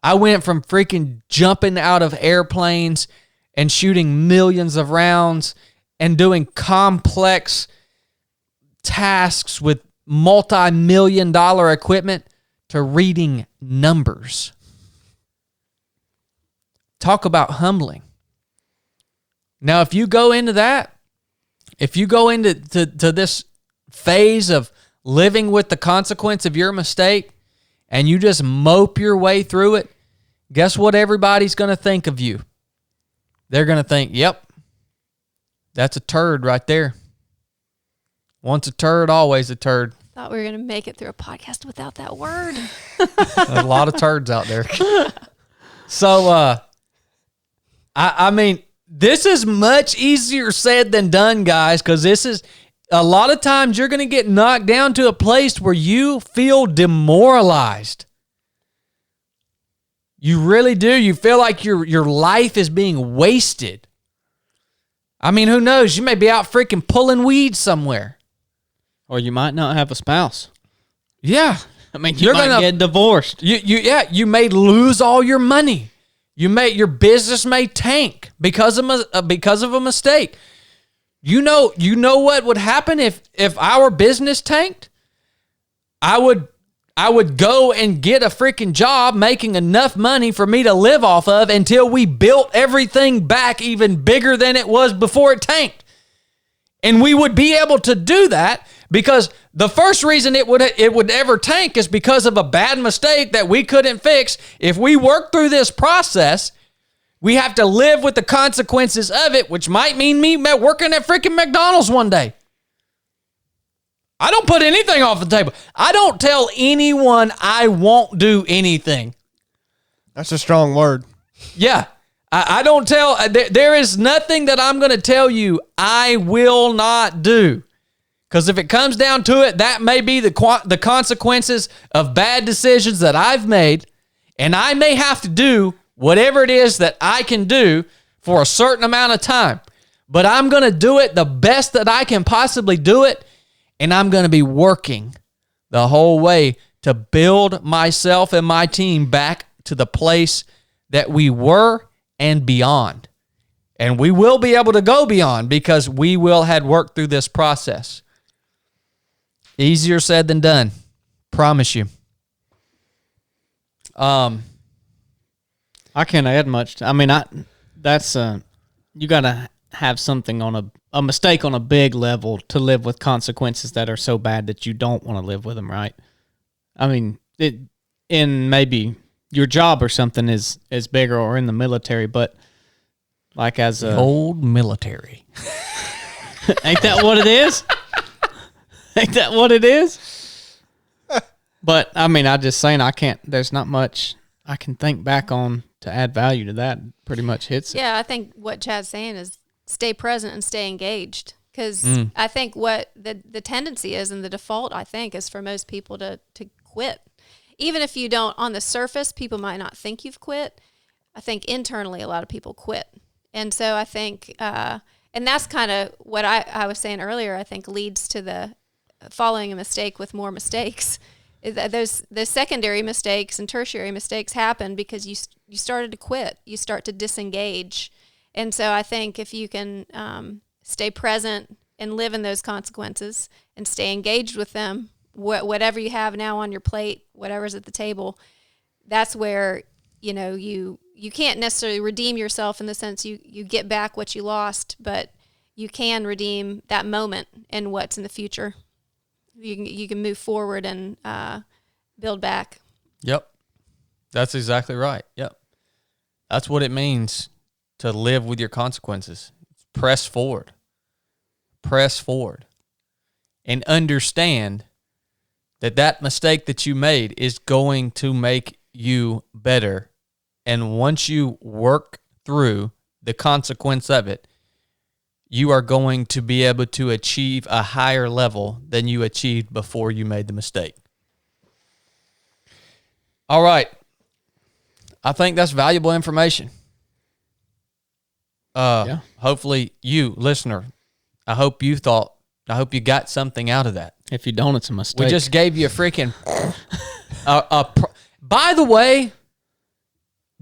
I went from freaking jumping out of airplanes and shooting millions of rounds and doing complex tasks with multi-million-dollar equipment to reading numbers. Talk about humbling. Now, if you go into that, if you go into this phase of living with the consequence of your mistake and you just mope your way through it, guess what everybody's going to think of you? They're going to think, yep, that's a turd right there. Once a turd, always a turd. Thought we were going to make it through a podcast without that word. There's a lot of turds out there. So, I mean, this is much easier said than done, guys, because this is a lot of times you're going to get knocked down to a place where you feel demoralized. You really do. You feel like your life is being wasted. I mean, who knows? You may be out freaking pulling weeds somewhere. Or you might not have a spouse. Yeah. I mean, you're going to get divorced. You may lose all your money. Your business may tank because of a mistake. You know what would happen if our business tanked? I I would go and get a freaking job making enough money for me to live off of until we built everything back even bigger than it was before it tanked. And we would be able to do that because the first reason it would ever tank is because of a bad mistake that we couldn't fix. If we work through this process, we have to live with the consequences of it, which might mean me working at freaking McDonald's one day. I don't put anything off the table. I don't tell anyone I won't do anything. That's a strong word. Yeah. I don't tell, there is nothing that I'm going to tell you I will not do. Because if it comes down to it, that may be the consequences of bad decisions that I've made. And I may have to do whatever it is that I can do for a certain amount of time. But I'm going to do it the best that I can possibly do it. And I'm going to be working the whole way to build myself and my team back to the place that we were and beyond. And we will be able to go beyond because we will have worked through this process. Easier said than done. Promise you. I can't add much. I mean, that's you got to have something on a mistake on a big level to live with consequences that are so bad that you don't want to live with them, right? I mean, in maybe your job or something is bigger, or in the military, but like as a old military. Ain't that what it is? Ain't that what it is? But I mean, I just saying there's not much I can think back on to add value to that. Pretty much hits it. Yeah, I think what Chad's saying is stay present and stay engaged. Because I think what the tendency is, and the default, I think, is for most people to quit. Even if you don't, on the surface, people might not think you've quit. I think internally a lot of people quit. And so I think, and that's kind of what I was saying earlier, I think leads to the following a mistake with more mistakes. Those secondary mistakes and tertiary mistakes happen because you started to quit. You start to disengage. And so I think if you can stay present and live in those consequences and stay engaged with them, whatever you have now on your plate, whatever's at the table, that's where, you can't necessarily redeem yourself in the sense you get back what you lost, but you can redeem that moment and what's in the future. You can move forward and build back. Yep. That's exactly right. Yep. That's what it means to live with your consequences. Press forward. Press forward. And understand that mistake that you made is going to make you better. And once you work through the consequence of it, you are going to be able to achieve a higher level than you achieved before you made the mistake. All right. I think that's valuable information. Yeah. Hopefully you, listener, I hope you got something out of that. If you don't, it's a mistake. We just gave you a freaking... by the way,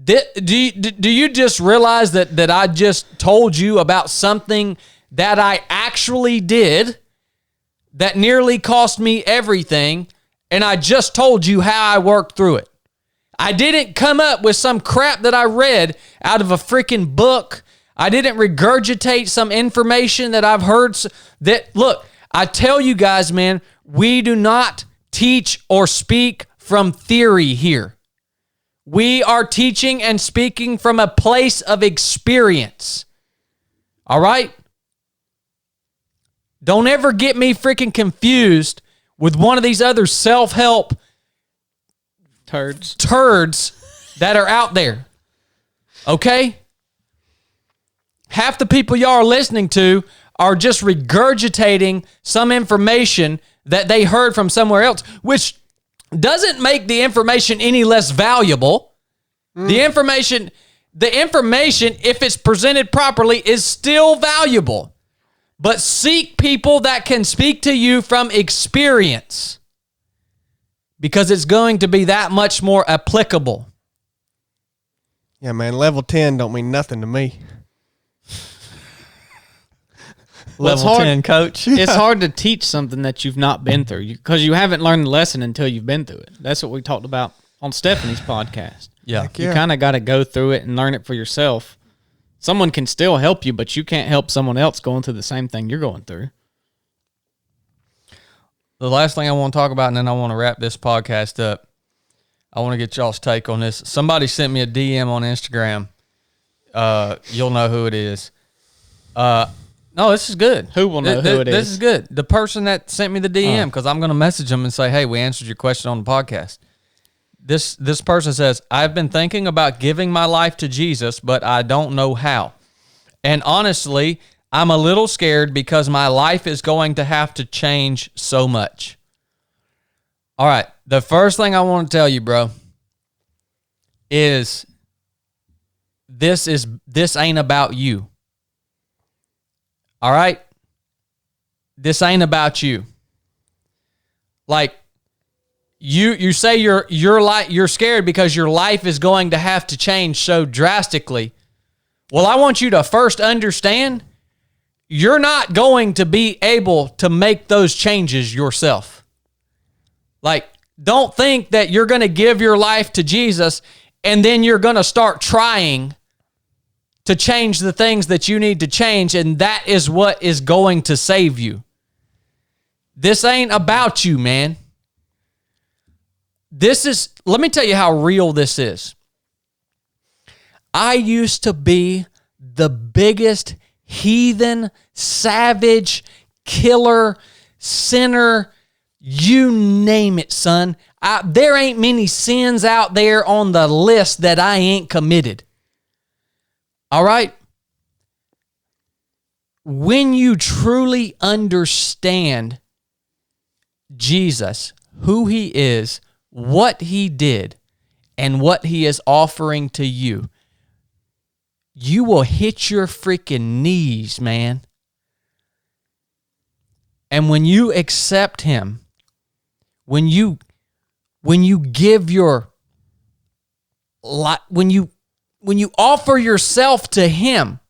do you just realize that I just told you about something that I actually did that nearly cost me everything, and I just told you how I worked through it? I didn't come up with some crap that I read out of a freaking book. I didn't regurgitate some information that I've heard. Look, I tell you guys, man, we do not teach or speak from theory here. We are teaching and speaking from a place of experience. All right? Don't ever get me freaking confused with one of these other self-help turds that are out there. Okay? Half the people y'all are listening to are just regurgitating some information that they heard from somewhere else, which doesn't make the information any less valuable. The information, if it's presented properly, is still valuable. But seek people that can speak to you from experience, because it's going to be that much more applicable. Yeah, man, level 10 don't mean nothing to me. Level 10 coach. It's hard to teach something that you've not been through because you haven't learned the lesson until you've been through it. That's what we talked about on Stephanie's podcast. Yeah. You kind of got to go through it and learn it for yourself. Someone can still help you, but you can't help someone else going through the same thing you're going through. The last thing I want to talk about, and then I want to wrap this podcast up. I want to get y'all's take on this. Somebody sent me a DM on Instagram. You'll know who it is. No, this is good. Who will know who it is? This is good. The person that sent me the DM, because I'm going to message them and say, hey, we answered your question on the podcast. This person says, I've been thinking about giving my life to Jesus, but I don't know how. And honestly, I'm a little scared because my life is going to have to change so much. All right. The first thing I want to tell you, bro, is this ain't about you. All right? This ain't about you. Like, you say you're scared because your life is going to have to change so drastically. Well, I want you to first understand you're not going to be able to make those changes yourself. Like, don't think that you're going to give your life to Jesus and then you're going to start trying to change the things that you need to change, and that is what is going to save you. This ain't about you, man. Let me tell you how real this is. I used to be the biggest heathen, savage, killer, sinner, you name it, son. There ain't many sins out there on the list that I ain't committed. All right? When you truly understand Jesus, who he is, what he did, and what he is offering to you, you will hit your freaking knees, man. And when you accept him, when you give your life, when you offer yourself to him,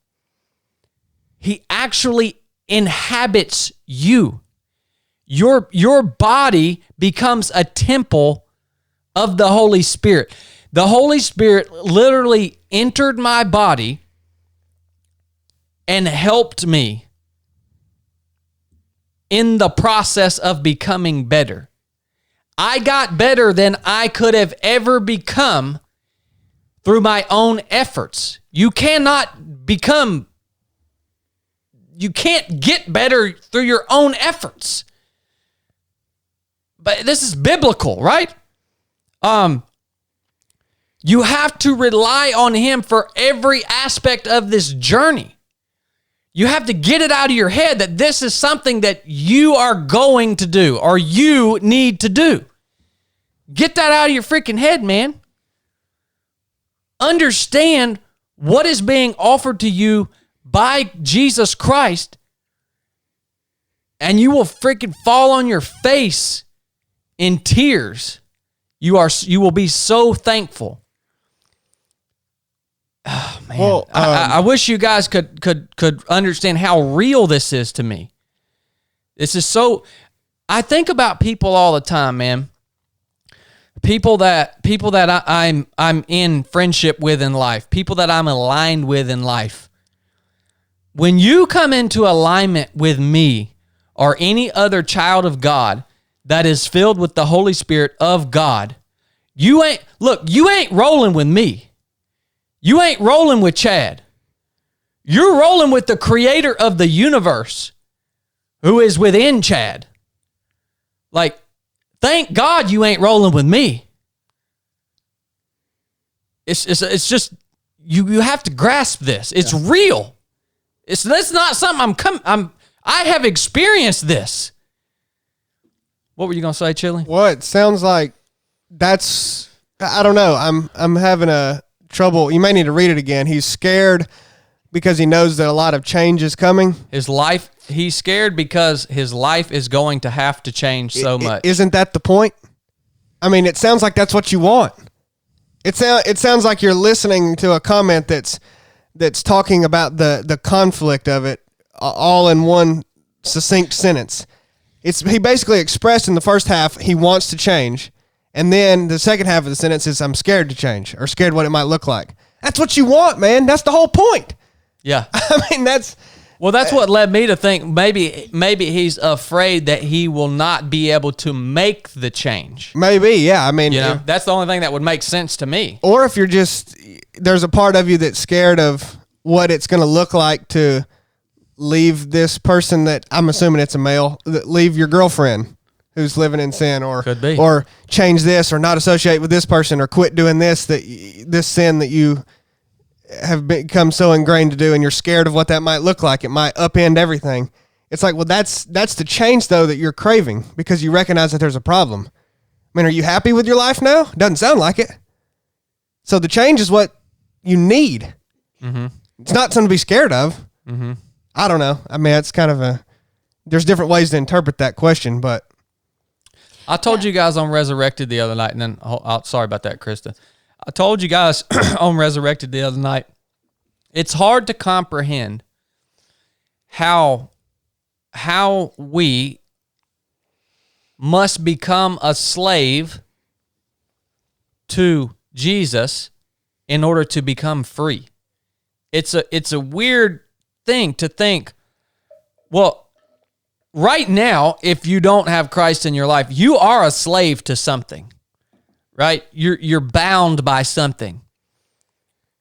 he actually inhabits you. Your body becomes a temple of the Holy Spirit. The Holy Spirit literally entered my body and helped me in the process of becoming better. I got better than I could have ever become through my own efforts. You can't get better through your own efforts. But this is biblical, right? You have to rely on him for every aspect of this journey. You have to get it out of your head that this is something that you are going to do or you need to do. Get that out of your freaking head, man. Understand what is being offered to you by Jesus Christ, and you will freaking fall on your face in tears. You will be so thankful. Oh, man. Well, I wish you guys could understand how real this is to me. This is so. I think about people all the time, man. People that I'm in friendship with in life. People that I'm aligned with in life. When you come into alignment with me or any other child of God that is filled with the Holy Spirit of God, you ain't rolling with me. You ain't rolling with Chad. You're rolling with the creator of the universe who is within Chad. Like, thank God you ain't rolling with me. It's just, you have to grasp this. It's real. That's not something I have experienced this. What were you going to say, Chili? Well, it sounds like I don't know. I'm having a trouble. You may need to read it again. He's scared because he knows that a lot of change is coming. He's scared because his life is going to have to change so much. Isn't that the point? I mean, it sounds like that's what you want. It sounds like you're listening to a comment that's talking about the conflict of it all in one succinct sentence. He basically expressed in the first half he wants to change, and then the second half of the sentence is I'm scared to change or scared what it might look like. That's what you want, man. That's the whole point. Yeah. I mean, that's what led me to think maybe he's afraid that he will not be able to make the change. Maybe, yeah. I mean, that's the only thing that would make sense to me. Or if you're just, there's a part of you that's scared of what it's going to look like to leave this person that I'm assuming it's a male, leave your girlfriend who's living in sin, or could be, or change this, or not associate with this person, or quit doing this sin that you have become so ingrained to do, and you're scared of what that might look like. It might upend everything. It's like, well, that's the change though that you're craving because you recognize that there's a problem. I mean, are you happy with your life now? Doesn't sound like it. So the change is what you need. Mm-hmm. It's not something to be scared of. Mm-hmm. I don't know. I mean, it's kind of there's different ways to interpret that question, but. I told you guys on Resurrected the other night, and then, sorry about that, Krista. I told you guys on Resurrected the other night, it's hard to comprehend how we must become a slave to Jesus in order to become free. It's a weird thing to think, well, right now, if you don't have Christ in your life, you are a slave to something. Right? You're bound by something.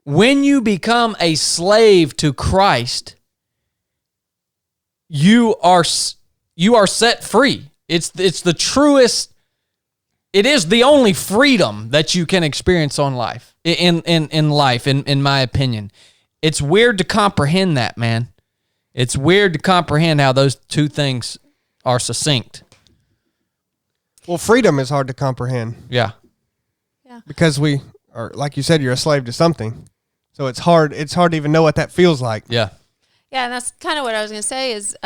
When you become a slave to Christ, you are set free. It's the truest. It is the only freedom that you can experience in life, in my opinion. It's weird to comprehend that, man. It's weird to comprehend how those two things are succinct. Well, freedom is hard to comprehend. Yeah. Because we are, like you said, you're a slave to something. So it's hard to even know what that feels like. Yeah. Yeah, and that's kind of what I was going to say is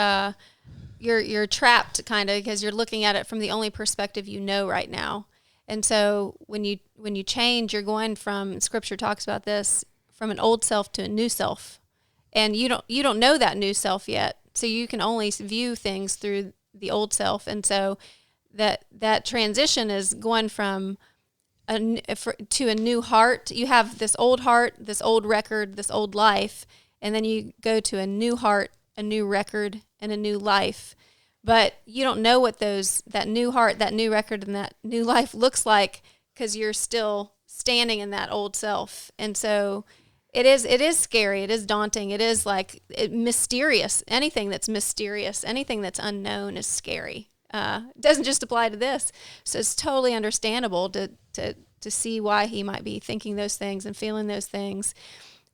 you're trapped kind of because you're looking at it from the only perspective you know right now. And so when you change, you're going from, Scripture talks about this, from an old self to a new self. And you don't know that new self yet. So you can only view things through the old self. And so that transition is going from to a new heart. You have this old heart, this old record, this old life, and then you go to a new heart, a new record, and a new life. But you don't know what that new heart, that new record, and that new life looks like because you're still standing in that old self. And so it is scary. It is daunting. It is mysterious. Anything that's mysterious, anything that's unknown is scary. It doesn't just apply to this. So it's totally understandable to see why he might be thinking those things and feeling those things.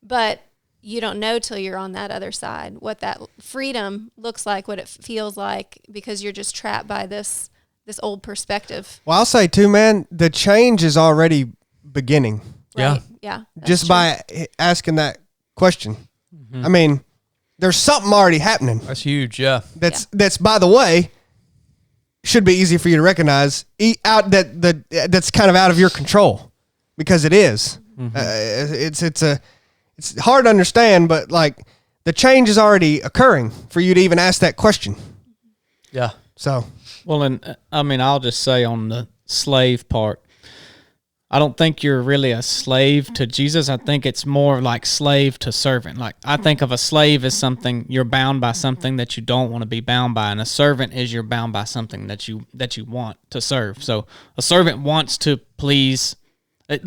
But you don't know till you're on that other side what that freedom looks like, what it feels like, because you're just trapped by this old perspective. Well, I'll say too, man, the change is already beginning. Right? Yeah. Just true. By asking that question. Mm-hmm. I mean, there's something already happening. That's huge, yeah. That's by the way, should be easy for you to recognize that's kind of out of your control, because it is. Mm-hmm. It's hard to understand, but like the change is already occurring for you to even ask that question. Yeah. So, well, and I mean, I'll just say on the slave part, I don't think you're really a slave to Jesus. I think it's more like slave to servant. Like, I think of a slave as something you're bound by, something that you don't want to be bound by, and a servant is you're bound by something that you want to serve. So a servant wants to please.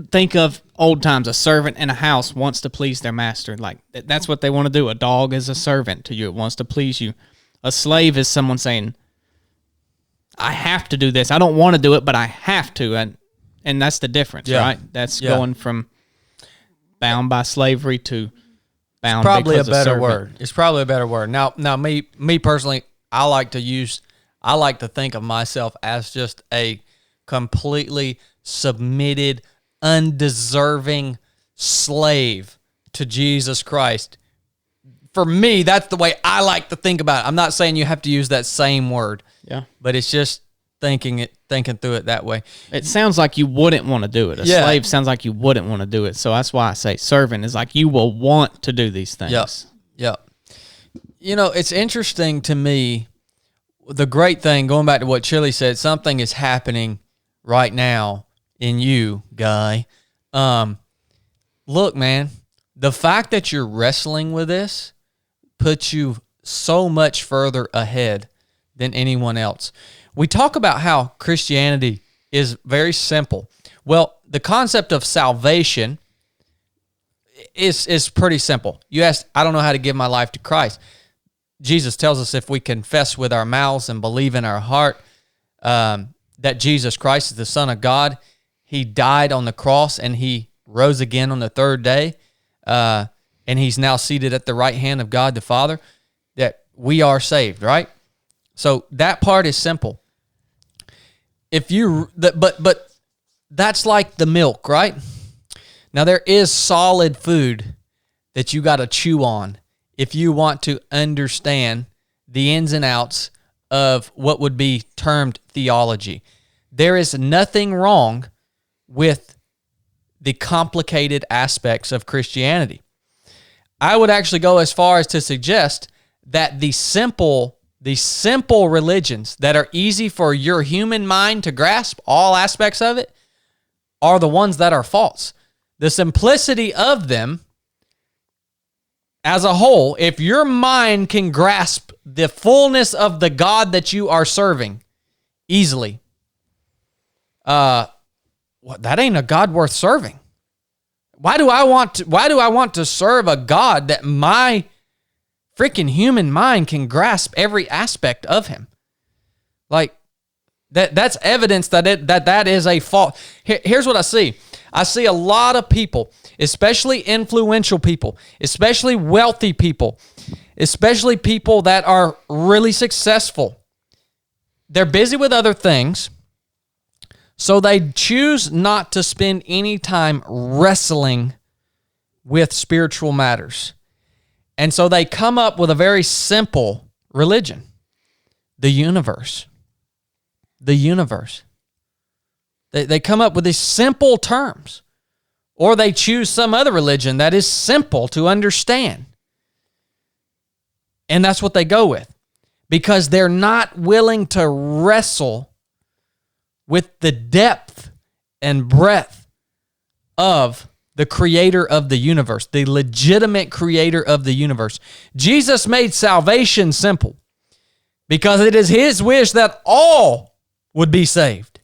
Think of old times. A servant in a house wants to please their master. Like, that's what they want to do. A dog is a servant to you. It wants to please you. A slave is someone saying, I have to do this. I don't want to do it, but I have to. And that's the difference, right? That's going from bound by slavery to bound because of servant. It's probably a better word. Now, me personally, I like to think of myself as just a completely submitted, undeserving slave to Jesus Christ. For me, that's the way I like to think about it. I'm not saying you have to use that same word. Yeah. But it's just thinking through it that way. It sounds like you wouldn't want to do it. A slave sounds like you wouldn't want to do it. So that's why I say servant is like you will want to do these things. Yep. It's interesting to me. The great thing, going back to what Chili said, something is happening right now in you, Guy. Look, man, the fact that you're wrestling with this puts you so much further ahead than anyone else. We talk about how Christianity is very simple. Well, the concept of salvation is pretty simple. You asked, I don't know how to give my life to Christ. Jesus tells us if we confess with our mouths and believe in our heart that Jesus Christ is the Son of God, he died on the cross and he rose again on the third day, and he's now seated at the right hand of God the Father, that we are saved, right? So that part is simple. But that's like the milk, right? Now there is solid food that you got to chew on if you want to understand the ins and outs of what would be termed theology. There is nothing wrong with the complicated aspects of Christianity. I would actually go as far as to suggest that the simple religions that are easy for your human mind to grasp all aspects of it are the ones that are false. The simplicity of them as a whole, if your mind can grasp the fullness of the God that you are serving easily, that ain't a God worth serving. Why do I want to serve a God that my freaking human mind can grasp every aspect of him? Like that's evidence that is a fault. Here's what I see. I see a lot of people, especially influential people, especially wealthy people, especially people that are really successful. They're busy with other things, so they choose not to spend any time wrestling with spiritual matters. And so they come up with a very simple religion, the universe. The universe. They come up with these simple terms, or they choose some other religion that is simple to understand. And that's what they go with, because they're not willing to wrestle with the depth and breadth of the creator of the universe, the legitimate creator of the universe. Jesus made salvation simple because it is his wish that all would be saved.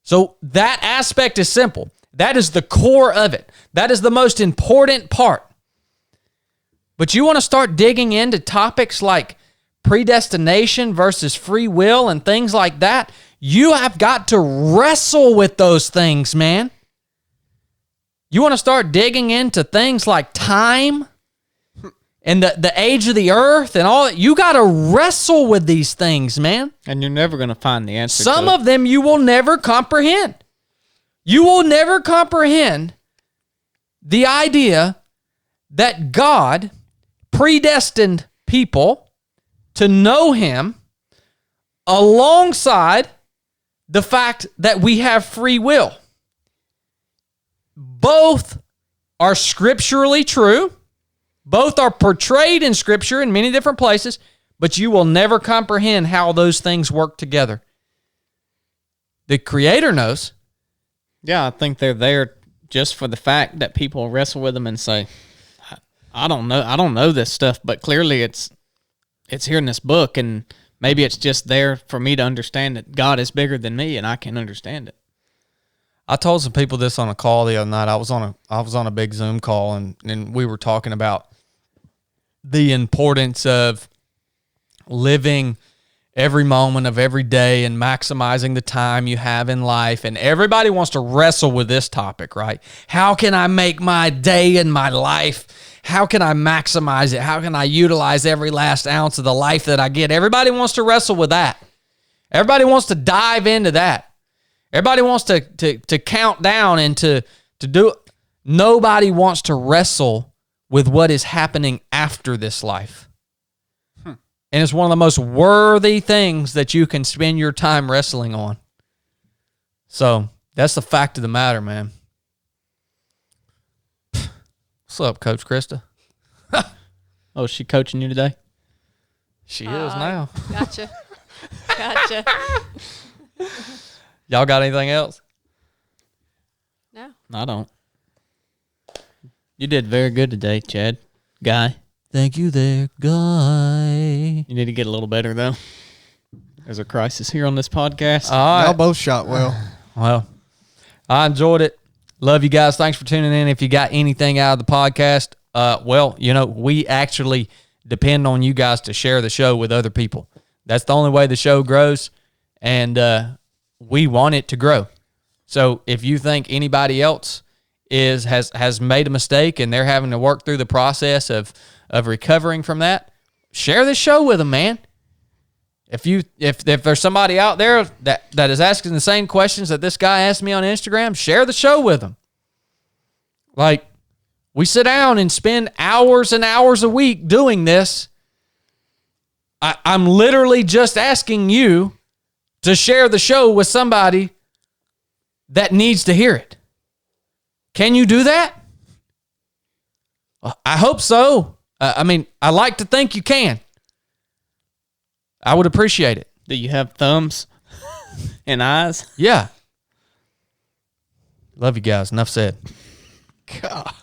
So that aspect is simple. That is the core of it. That is the most important part. But you want to start digging into topics like predestination versus free will and things like that, you have got to wrestle with those things, man. You want to start digging into things like time and the age of the earth and all that. You got to wrestle with these things, man. And you're never going to find the answer. Some of them you will never comprehend. You will never comprehend the idea that God predestined people to know him alongside the fact that we have free will. Both are scripturally true. Both are portrayed in Scripture in many different places, but you will never comprehend how those things work together. The Creator knows. Yeah, I think they're there just for the fact that people wrestle with them and say, I don't know this stuff, but clearly it's here in this book, and maybe it's just there for me to understand that God is bigger than me and I can understand it. I told some people this on a call the other night. I was on a big Zoom call, and we were talking about the importance of living every moment of every day and maximizing the time you have in life. And everybody wants to wrestle with this topic, right? How can I make my day and my life? How can I maximize it? How can I utilize every last ounce of the life that I get? Everybody wants to wrestle with that. Everybody wants to dive into that. Everybody wants to count down and to do it. Nobody wants to wrestle with what is happening after this life. And it's one of the most worthy things that you can spend your time wrestling on. So that's the fact of the matter, man. What's up, Coach Krista? Oh, is she coaching you today? She is now. Gotcha. Y'all got anything else? No. I don't. You did very good today, Chad. Guy. Thank you there, Guy. You need to get a little better, though. There's a crisis here on this podcast. All right. Y'all both shot well. Well, I enjoyed it. Love you guys. Thanks for tuning in. If you got anything out of the podcast, we actually depend on you guys to share the show with other people. That's the only way the show grows, and we want it to grow. So if you think anybody else has made a mistake and they're having to work through the process of recovering from that, share this show with them, man. If there's somebody out there that is asking the same questions that this guy asked me on Instagram, share the show with them. Like, we sit down and spend hours and hours a week doing this. I'm literally just asking you to share the show with somebody that needs to hear it. Can you do that? I hope so. I like to think you can. I would appreciate it. Do you have thumbs and eyes? Yeah. Love you guys. Enough said. God.